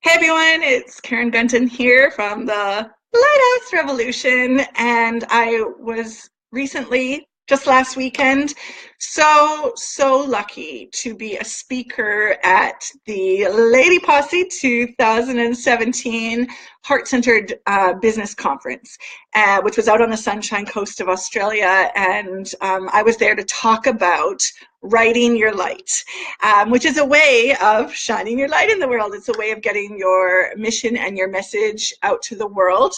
Hey everyone, it's Karen Gunton here from the Lighthouse Revolution, and I was recently, just last weekend, so lucky to be a speaker at the Lady Posse 2017 Heart-Centered Business Conference, which was out on the Sunshine Coast of Australia, and I was there to talk about writing your light, which is a way of shining your light in the world. It's a way of getting your mission and your message out to the world.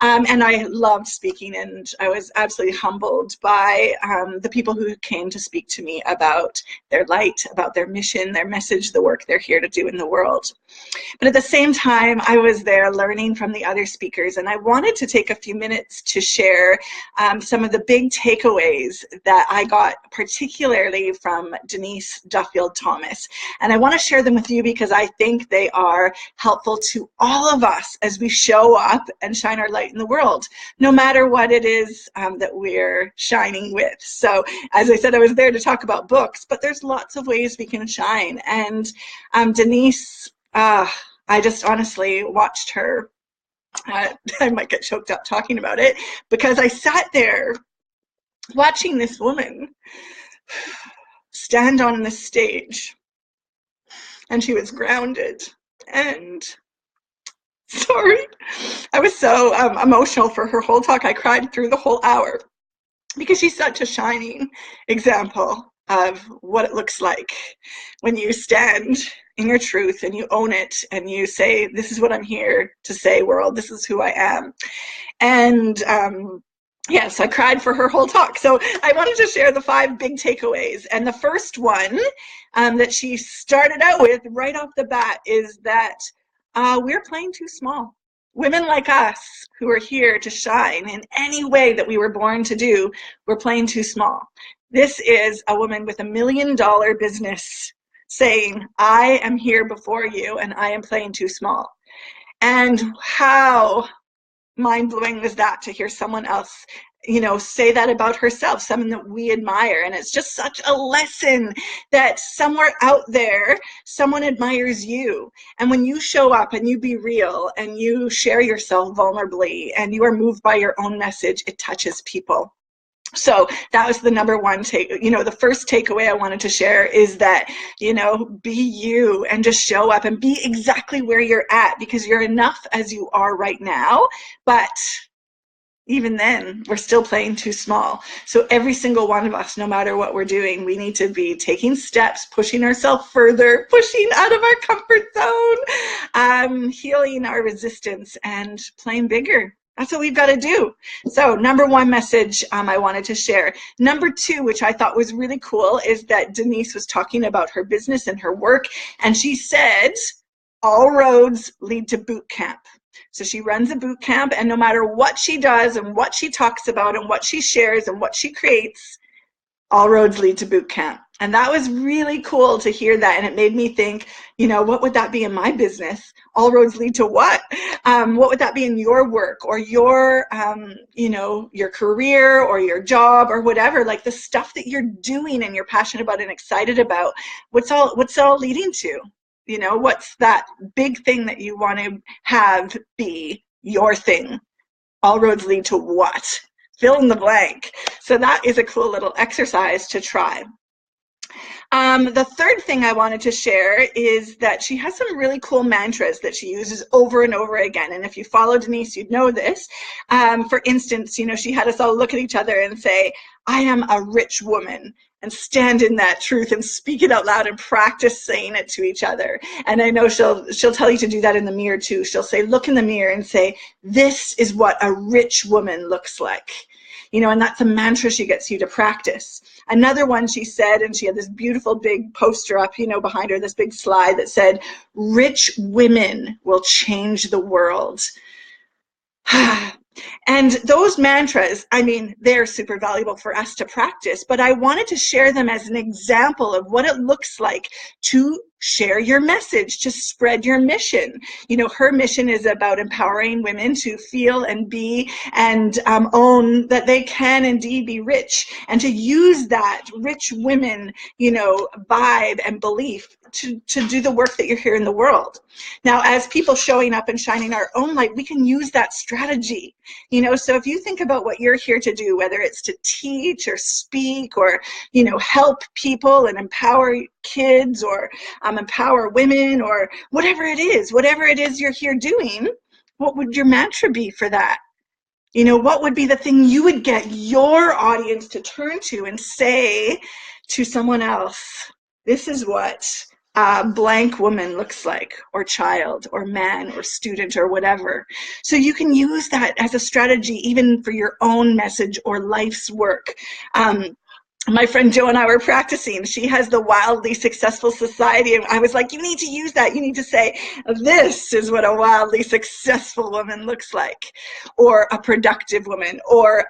And I loved speaking, and I was absolutely humbled by the people who came to speak to me about their light, about their mission, their message, the work they're here to do in the world. But at the same time, I was there learning from the other speakers, and I wanted to take a few minutes to share some of the big takeaways that I got, particularly from Denise Duffield-Thomas. And I want to share them with you because I think they are helpful to all of us as we show up and shine our light in the world, no matter what it is that we're shining with. So, as I said, I was there to talk about books, but there's lots of ways we can shine. And Denise, I just honestly watched her. I might get choked up talking about it because I sat there watching this woman stand on the stage, and she was grounded. And sorry, I was so emotional for her whole talk. I cried through the whole hour because she's such a shining example of what it looks like when you stand in your truth and you own it and you say, this is what I'm here to say, world, this is who I am. And yes, I cried for her whole talk. So I wanted to share the 5 big takeaways. And the first one that she started out with right off the bat is that we're playing too small. Women like us who are here to shine in any way that we were born to do, we're playing too small. This is a woman with $1 million business saying, I am here before you and I am playing too small. And how mind-blowing is that to hear someone else, you know, say that about herself, someone that we admire. And it's just such a lesson that somewhere out there, someone admires you. And when you show up and you be real and you share yourself vulnerably and you are moved by your own message, it touches people. So that was the number one the first takeaway I wanted to share is that, be you and just show up and be exactly where you're at, because you're enough as you are right now. But even then, we're still playing too small. So every single one of us, no matter what we're doing, we need to be taking steps, pushing ourselves further, pushing out of our comfort zone, healing our resistance, and playing bigger. That's what we've got to do. So number one message I wanted to share. Number two, which I thought was really cool, is that Denise was talking about her business and her work, and she said, all roads lead to boot camp. So she runs a boot camp, and no matter what she does and what she talks about and what she shares and what she creates, all roads lead to boot camp. And that was really cool to hear that. And it made me think, what would that be in my business? All roads lead to what? What would that be in your work or your career or your job or whatever, like the stuff that you're doing and you're passionate about and excited about? What's all leading to? What's that big thing that you want to have be your thing? All roads lead to what? Fill in the blank. So that is a cool little exercise to try. The third thing I wanted to share is that she has some really cool mantras that she uses over and over again. And if you follow Denise, you'd know this. For instance, she had us all look at each other and say, I am a rich woman, and stand in that truth and speak it out loud and practice saying it to each other. And I know she'll tell you to do that in the mirror too. She'll say, look in the mirror and say, this is what a rich woman looks like. And that's a mantra she gets you to practice. Another one she said, and she had this beautiful big poster up, behind her, this big slide that said, rich women will change the world. And those mantras, they're super valuable for us to practice, but I wanted to share them as an example of what it looks like to share your message, to spread your mission. Her mission is about empowering women to feel and be and own that they can indeed be rich, and to use that rich women, vibe and belief to do the work that you're here in the world. Now, as people showing up and shining our own light, we can use that strategy. So if you think about what you're here to do, whether it's to teach or speak or, help people and empower kids or empower women or whatever it is you're here doing, what would your mantra be for that? What would be the thing you would get your audience to turn to and say to someone else, this is what blank woman looks like, or child, or man, or student, or whatever. So you can use that as a strategy even for your own message or life's work. My friend Jo and I were practicing. She has the Wildly Successful Society, and I was like, you need to use that. You need to say, this is what a wildly successful woman looks like, or a productive woman, or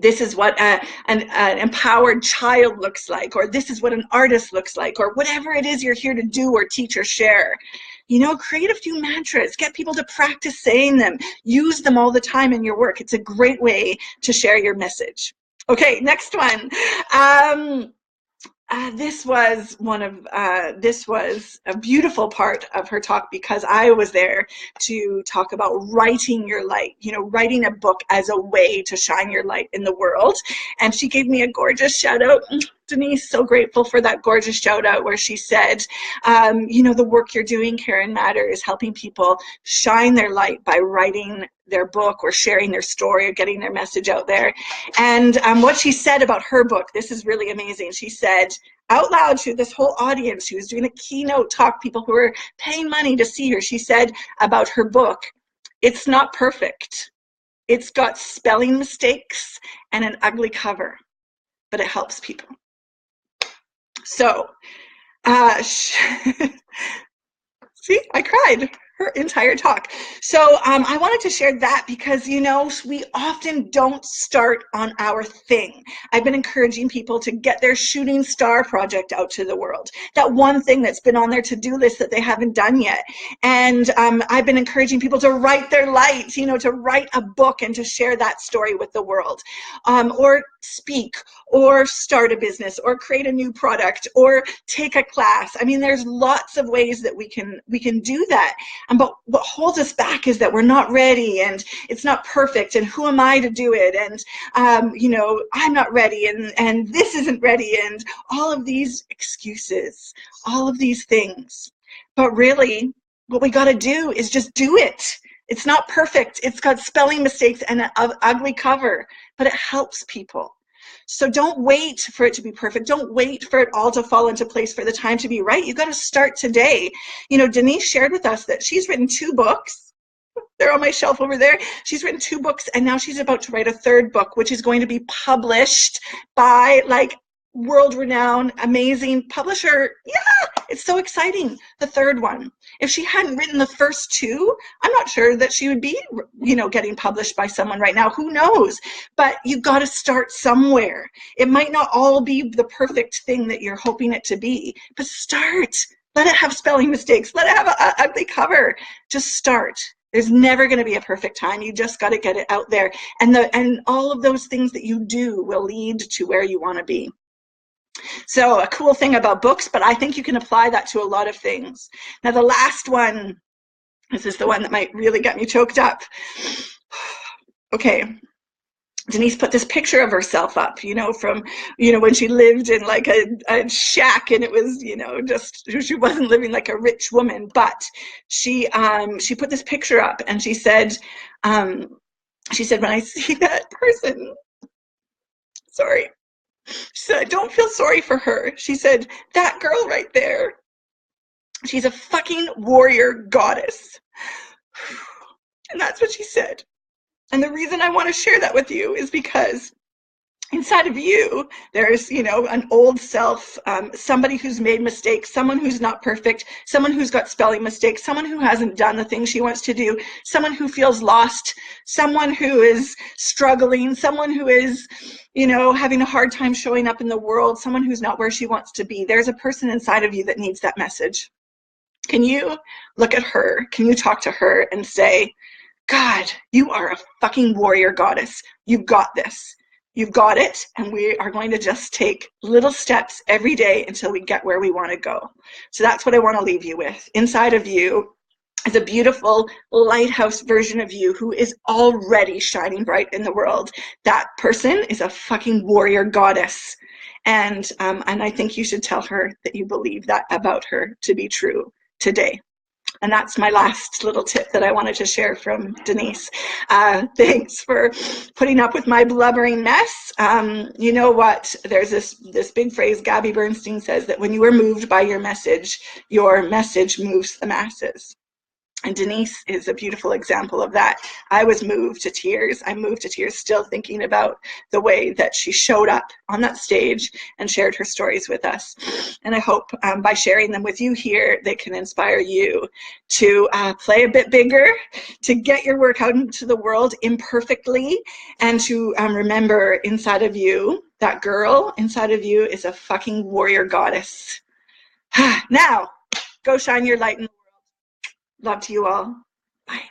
this is what an empowered child looks like, or this is what an artist looks like, or whatever it is you're here to do or teach or share. Create a few mantras, get people to practice saying them, use them all the time in your work. It's a great way to share your message. Okay, next one. This was a beautiful part of her talk, because I was there to talk about writing your light, writing a book as a way to shine your light in the world. And she gave me a gorgeous shout out. Denise, so grateful for that gorgeous shout out where she said, the work you're doing, Karen Matter, is helping people shine their light by writing their book or sharing their story or getting their message out there. And what she said about her book, this is really amazing. She said out loud to this whole audience, she was doing a keynote talk, people who were paying money to see her. She said about her book, it's not perfect. It's got spelling mistakes and an ugly cover, but it helps people. So, see, I cried her entire talk. So I wanted to share that because, we often don't start on our thing. I've been encouraging people to get their shooting star project out to the world, that one thing that's been on their to-do list that they haven't done yet. And I've been encouraging people to write their light, to write a book and to share that story with the world, or speak, or start a business, or create a new product, or take a class. I mean, there's lots of ways that we can do that. But what holds us back is that we're not ready, and it's not perfect, and who am I to do it, and I'm not ready, and this isn't ready, and all of these excuses, all of these things. But really, what we got to do is just do it. It's not perfect. It's got spelling mistakes and an ugly cover, but it helps people. So don't wait for it to be perfect. Don't wait for it all to fall into place, for the time to be right. You got to start today. Denise shared with us that she's written 2 books. They're on my shelf over there. She's written 2 books, and now she's about to write a 3rd book, which is going to be published by world-renowned, amazing publisher. Yeah, it's so exciting. The 3rd one. If she hadn't written the first 2, I'm not sure that she would be, getting published by someone right now. Who knows? But you got to start somewhere. It might not all be the perfect thing that you're hoping it to be, but start. Let it have spelling mistakes. Let it have an ugly cover. Just start. There's never going to be a perfect time. You just got to get it out there. And all of those things that you do will lead to where you want to be. So a cool thing about books, but I think you can apply that to a lot of things. Now the last one, this is the one that might really get me choked up. Okay, Denise put this picture of herself up, from, when she lived in a shack, and it was, just, she wasn't living like a rich woman, but she put this picture up, and she said, when I see that person, sorry. She said, don't feel sorry for her. She said, that girl right there, she's a fucking warrior goddess. And that's what she said. And the reason I want to share that with you is because Inside of you, there's, an old self, somebody who's made mistakes, someone who's not perfect, someone who's got spelling mistakes, someone who hasn't done the things she wants to do, someone who feels lost, someone who is struggling, someone who is, having a hard time showing up in the world, someone who's not where she wants to be. There's a person inside of you that needs that message. Can you look at her? Can you talk to her and say, God, you are a fucking warrior goddess. You've got this. You've got it, and we are going to just take little steps every day until we get where we want to go. So that's what I want to leave you with. Inside of you is a beautiful lighthouse version of you who is already shining bright in the world. That person is a fucking warrior goddess. And I think you should tell her that you believe that about her to be true today. And that's my last little tip that I wanted to share from Denise. Thanks for putting up with my blubbering mess. You know what? There's this big phrase, Gabby Bernstein says, that when you are moved by your message moves the masses. And Denise is a beautiful example of that. I was moved to tears. I'm moved to tears still thinking about the way that she showed up on that stage and shared her stories with us. And I hope by sharing them with you here, they can inspire you to play a bit bigger, to get your work out into the world imperfectly, and to remember inside of you, that girl inside of you is a fucking warrior goddess. Now, go shine your light in the world. Love to you all. Bye.